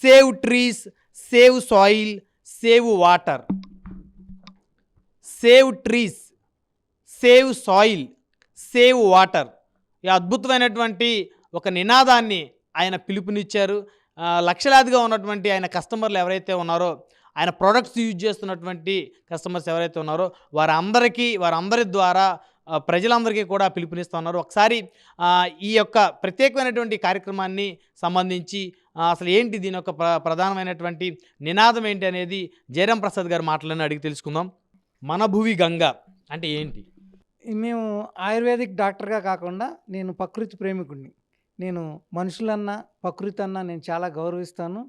Save trees, save soil, save water. Save trees, save soil, save water. ఈ అద్భుతమైనటువంటి ఒక నినాదాన్ని ఆయన పిలుపునిచ్చారు. లక్షలాదిగా ఉన్నటువంటి ఆయన కస్టమర్లు ఎవరైతే ఉన్నారో, ఆయన ప్రొడక్ట్స్ యూజ్ చేస్తున్నటువంటి కస్టమర్స్ ఎవరైతే ఉన్నారో వారందరి ద్వారా ప్రజలందరికీ కూడా పిలుపునిస్తున్నారు. ఒకసారి ఈ యొక్క ప్రత్యేకమైనటువంటి కార్యక్రమాన్ని సంబంధించి అసలు ఏంటి, దీని యొక్క ప్రధానమైనటువంటి నినాదం ఏంటి అనేది జయరాం ప్రసాద్ గారు మాటలను అడిగి తెలుసుకుందాం. మన భువి గంగ అంటే ఏంటి? మేము ఆయుర్వేదిక్ డాక్టర్గా కాకుండా నేను ప్రకృతి ప్రేమికుడిని. నేను మనుషులన్నా ప్రకృతి అన్నా నేను చాలా గౌరవిస్తాను.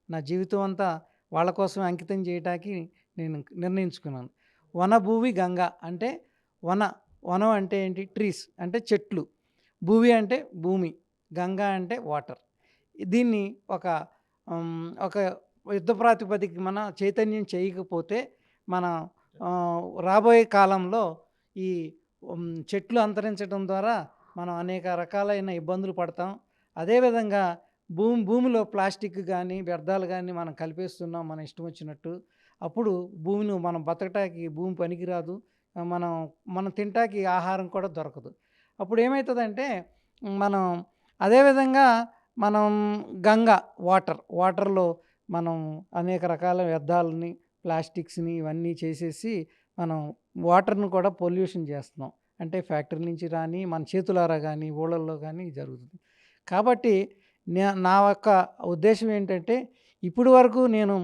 నా జీవితం అంతా వాళ్ళ కోసం అంకితం చేయటానికి నేను నిర్ణయించుకున్నాను. వనభూవి గంగ అంటే వనం అంటే ఏంటి? ట్రీస్ అంటే చెట్లు, భూవి అంటే భూమి, గంగా అంటే వాటర్. దీన్ని ఒక ఒక యుద్ధ ప్రాతిపదిక మన చైతన్యం చేయకపోతే మన రాబోయే కాలంలో ఈ చెట్లు అంతరించడం ద్వారా మనం అనేక రకాలైన ఇబ్బందులు పడతాం. అదేవిధంగా భూమిలో ప్లాస్టిక్ కానీ వ్యర్థాలు కానీ మనం కలిపేస్తున్నాం మన ఇష్టం వచ్చినట్టు. అప్పుడు భూమిని మనం బతకటానికి భూమి పనికిరాదు, మనం తినటానికి ఆహారం కూడా దొరకదు. అప్పుడు ఏమవుతుందంటే మనం అదేవిధంగా మనం వాటర్లో మనం అనేక రకాల వ్యర్థాలని ప్లాస్టిక్స్ని ఇవన్నీ చేసేసి మనం వాటర్ను కూడా పొల్యూషన్ చేస్తున్నాం. అంటే ఫ్యాక్టరీ నుంచి రాని మన చేతులారా కానీ ఊళ్ళల్లో కానీ జరుగుతుంది. కాబట్టి నా యొక్క ఉద్దేశం ఏంటంటే ఇప్పటి వరకు నేను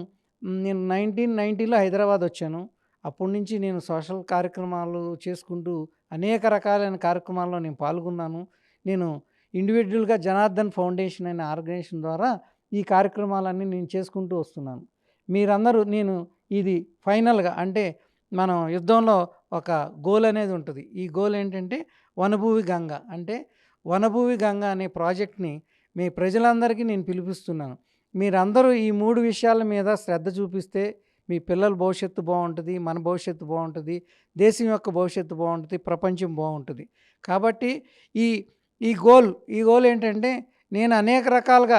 1990లో హైదరాబాద్ వచ్చాను. అప్పటి నుంచి నేను సోషల్ కార్యక్రమాలు చేసుకుంటూ అనేక రకాలైన కార్యక్రమాల్లో నేను పాల్గొన్నాను. నేను ఇండివిజువల్గా జనార్దన్ ఫౌండేషన్ అనే ఆర్గనైజేషన్ ద్వారా ఈ కార్యక్రమాలన్నీ నేను చేసుకుంటూ వస్తున్నాను. మీరందరూ నేను ఇది ఫైనల్గా అంటే మనం యుద్ధంలో ఒక గోల్ అనేది ఉంటుంది. ఈ గోల్ ఏంటంటే వనభూవి గంగ. అంటే వనభూవి గంగ అనే ప్రాజెక్ట్ని మీ ప్రజలందరికీ నేను పిలిపిస్తున్నాను. మీరందరూ ఈ 3 విషయాల మీద శ్రద్ధ చూపిస్తే మీ పిల్లల భవిష్యత్తు బాగుంటుంది, మన భవిష్యత్తు బాగుంటుంది, దేశం యొక్క భవిష్యత్తు బాగుంటుంది, ప్రపంచం బాగుంటుంది. కాబట్టి ఈ గోల్ ఏంటంటే నేను అనేక రకాలుగా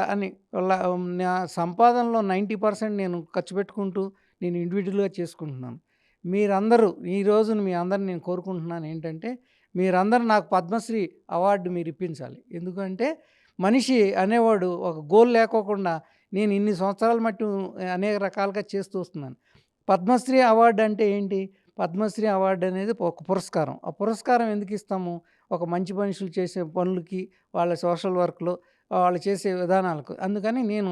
నా సంపాదనలో 90% నేను ఖర్చు పెట్టుకుంటూ నేను ఇండివిజువల్గా చేసుకుంటున్నాను. మీరందరూ మీ అందరిని నేను కోరుకుంటున్నాను ఏంటంటే మీరందరూ నాకు పద్మశ్రీ అవార్డు మీరు ఇప్పించాలి. ఎందుకంటే మనిషి అనేవాడు ఒక గోల్ లేకోకుండా నేను ఇన్ని సంవత్సరాల మట్టు అనేక రకాలుగా చేస్తూ వస్తున్నాను. పద్మశ్రీ అవార్డు అంటే ఏంటి? పద్మశ్రీ అవార్డు అనేది ఒక పురస్కారం. ఆ పురస్కారం ఎందుకు ఇస్తాము? ఒక మంచి మనుషులు చేసే పనులకి, వాళ్ళ సోషల్ వర్క్లో వాళ్ళు చేసే విధానాలకు. అందుకని నేను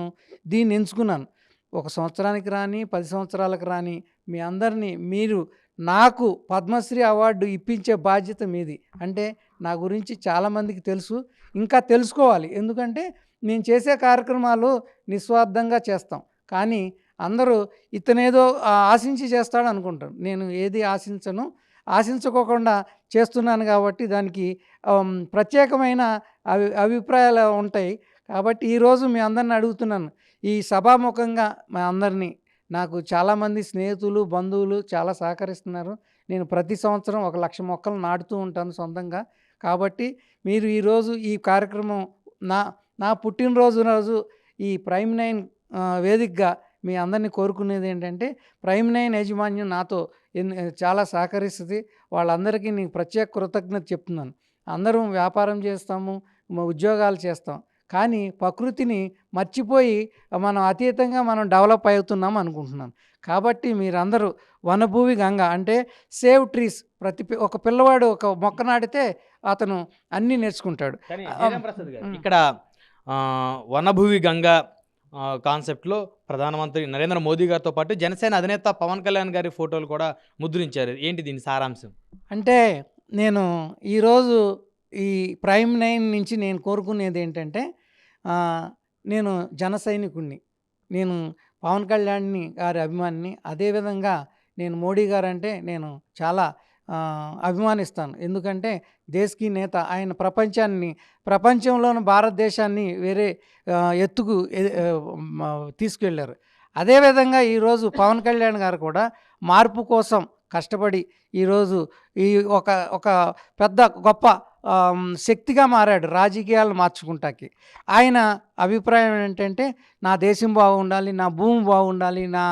దీన్ని ఎంచుకున్నాను. 1 సంవత్సరానికి రాని 10 సంవత్సరాలకు రాని మీ అందరినీ మీరు నాకు పద్మశ్రీ అవార్డు ఇప్పించే బాధ్యత మీది. అంటే నా గురించి చాలామందికి తెలుసు, ఇంకా తెలుసుకోవాలి. ఎందుకంటే నేను చేసే కార్యక్రమాలు నిస్వార్థంగా చేస్తాం. కానీ అందరూ ఇతనేదో ఆశించి చేస్తాడు అనుకుంటారు. నేను ఏది ఆశించుకోకుండా చేస్తున్నాను కాబట్టి దానికి ప్రత్యేకమైన అభిప్రాయాలు ఉంటాయి. కాబట్టి ఈరోజు మీ అందరిని అడుగుతున్నాను, ఈ సభాముఖంగా మా అందరినీ నాకు చాలామంది స్నేహితులు బంధువులు చాలా సహకరిస్తున్నారు. నేను ప్రతి సంవత్సరం 1,00,000 మొక్కలు నాటుతూ ఉంటాను సొంతంగా. కాబట్టి మీరు ఈరోజు ఈ కార్యక్రమం నా పుట్టినరోజు ఈ ప్రైమ్9 వేదికగా మీ అందరినీ కోరుకునేది ఏంటంటే ప్రైమ్9 యాజమాన్యం నాతో చాలా సహకరిస్తుంది. వాళ్ళందరికీ నేను ప్రత్యేక కృతజ్ఞత చెప్తున్నాను. అందరం వ్యాపారం చేస్తాము, ఉద్యోగాలు చేస్తాం, కానీ ప్రకృతిని మర్చిపోయి మనం అతీతంగా మనం డెవలప్ అవుతున్నాం అనుకుంటున్నాను. కాబట్టి మీరందరూ వనభూవి గంగ అంటే సేవ్ ట్రీస్. ఒక పిల్లవాడు ఒక మొక్క నాటితే అతను అన్నీ నేర్చుకుంటాడు. ఇక్కడ వనభూవి గంగ కాన్సెప్ట్లో ప్రధానమంత్రి నరేంద్ర మోదీ గారితో పాటు జనసేన అధినేత పవన్ కళ్యాణ్ గారి ఫోటోలు కూడా ముద్రించారు. ఏంటి దీని సారాంశం? అంటే నేను ఈరోజు ఈ ప్రైమ్9 నుంచి నేను కోరుకునేది ఏంటంటే నేను జన సైనికుడిని, నేను పవన్ కళ్యాణ్ గారి అభిమానిని. అదేవిధంగా నేను మోడీ గారు అంటే నేను చాలా అభిమానిస్తాను. ఎందుకంటే దేశకి నేత ఆయన. ప్రపంచంలోని భారతదేశాన్ని వేరే ఎత్తుకు తీసుకెళ్ళారు. అదేవిధంగా ఈరోజు పవన్ కళ్యాణ్ గారు కూడా మార్పు కోసం కష్టపడి ఈరోజు ఈ ఒక పెద్ద గొప్ప శక్తిగా మారాడు రాజకీయాలు మార్చుకుంటాకి. ఆయన అభిప్రాయం ఏంటంటే నా దేశం బాగుండాలి, నా భూమి బాగుండాలి, నా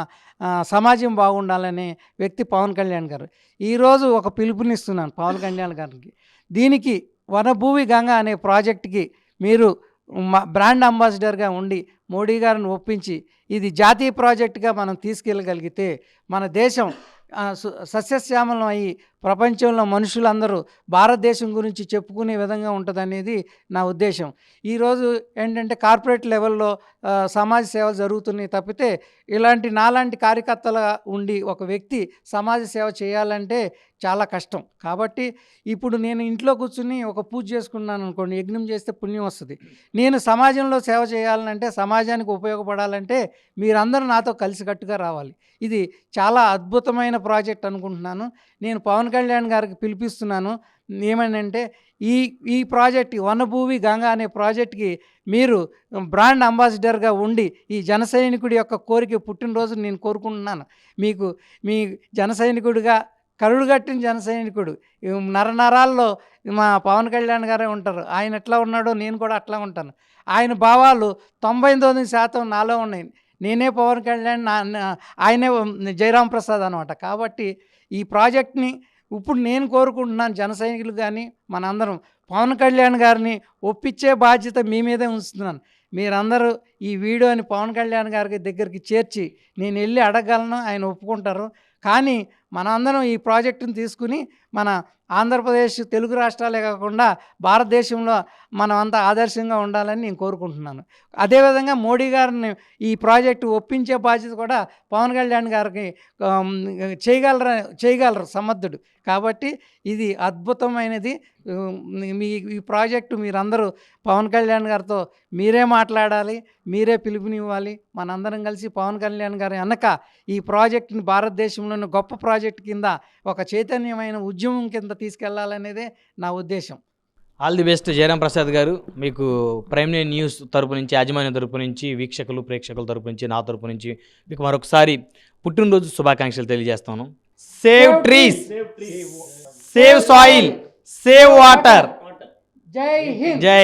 సమాజం బాగుండాలనే వ్యక్తి పవన్ కళ్యాణ్ గారు. ఈరోజు ఒక పిలుపునిస్తున్నాను పవన్ కళ్యాణ్ గారికి. దీనికి వనభూమి గంగ అనే ప్రాజెక్టుకి మీరు బ్రాండ్ అంబాసిడర్గా ఉండి మోడీ గారిని ఒప్పించి ఇది జాతీయ ప్రాజెక్టుగా మనం తీసుకెళ్ళగలిగితే మన దేశం సస్యశ్యామలం అయ్యి ప్రపంచంలో మనుషులందరూ భారతదేశం గురించి చెప్పుకునే విధంగా ఉంటుందనేది నా ఉద్దేశం. ఈరోజు ఏంటంటే కార్పొరేట్ లెవెల్లో సమాజ సేవ జరుగుతున్నాయి తప్పితే ఇలాంటి నాలాంటి కార్యకర్తలుగా ఉండి ఒక వ్యక్తి సమాజ సేవ చేయాలంటే చాలా కష్టం. కాబట్టి ఇప్పుడు నేను ఇంట్లో కూర్చుని ఒక పూజ చేసుకున్నాను అనుకోండి, యజ్ఞం చేస్తే పుణ్యం వస్తుంది. నేను సమాజంలో సేవ చేయాలంటే, సమాజానికి ఉపయోగపడాలంటే మీరందరూ నాతో కలిసికట్టుగా రావాలి. ఇది చాలా అద్భుతమైన ప్రాజెక్ట్ అనుకుంటున్నాను. నేను పవన్ కళ్యాణ్ గారికి పిలిపిస్తున్నాను. ఏమనంటే ఈ ప్రాజెక్ట్ వనభూమి గంగ అనే ప్రాజెక్ట్కి మీరు బ్రాండ్ అంబాసిడర్గా ఉండి ఈ జన సైనికుడి యొక్క కోరిక పుట్టినరోజు నేను కోరుకుంటున్నాను. మీకు మీ జన సైనికుడిగా కరుడుగట్టిన జన సైనికుడు నరనరాల్లో మా పవన్ కళ్యాణ్ గారే ఉంటారు. ఆయన ఎట్లా ఉన్నాడో నేను కూడా అట్లా ఉంటాను. ఆయన భావాలు 99% నాలో ఉన్నాయి. నేనే పవన్ కళ్యాణ్, ఆయనే జయరాం ప్రసాద్ అనమాట. కాబట్టి ఈ ప్రాజెక్ట్ని ఇప్పుడు నేను కోరుకుంటున్నాను, జన సైనికులు కానీ మనందరం పవన్ కళ్యాణ్ గారిని ఒప్పించే బాధ్యత మీ మీదే ఉంచుతున్నాను. మీరందరూ ఈ వీడియోని పవన్ కళ్యాణ్ గారి దగ్గరికి చేర్చి నేను వెళ్ళి అడగలను, ఆయన ఒప్పుకుంటారు. కానీ మనందరం ఈ ప్రాజెక్టును తీసుకుని మన ఆంధ్రప్రదేశ్, తెలుగు రాష్ట్రాలే కాకుండా భారతదేశంలో మనం అంతా ఆదర్శంగా ఉండాలని నేను కోరుకుంటున్నాను. అదేవిధంగా మోడీ గారిని ఈ ప్రాజెక్టు ఒప్పించే బాధ్యత కూడా పవన్ కళ్యాణ్ గారికి చేయగలరు సమర్థుడు. కాబట్టి ఇది అద్భుతమైనది. ఈ ప్రాజెక్టు మీరందరూ పవన్ కళ్యాణ్ గారితో మీరే మాట్లాడాలి, మీరే పిలుపునివ్వాలి. మనందరం కలిసి పవన్ కళ్యాణ్ గారి వెనక ఈ ప్రాజెక్టుని భారతదేశంలోని గొప్ప ప్రాజెక్టు కింద ఒక చైతన్యమైన ఉద్యమం కింద తీసుకెళ్లాలనేదే నా ఉద్దేశం. All the best Jayaram Prasad గారు. మీకు ప్రైమ్ నైన్ న్యూస్ తరపు నుంచి, యాజమాన్యం తరపు నుంచి, వీక్షకులు ప్రేక్షకుల తరపు నుంచి, నా తరపు నుంచి మీకు మరొకసారి పుట్టినరోజు శుభాకాంక్షలు తెలియజేస్తాను. Save trees, save soil, save water. జై హింద్. జై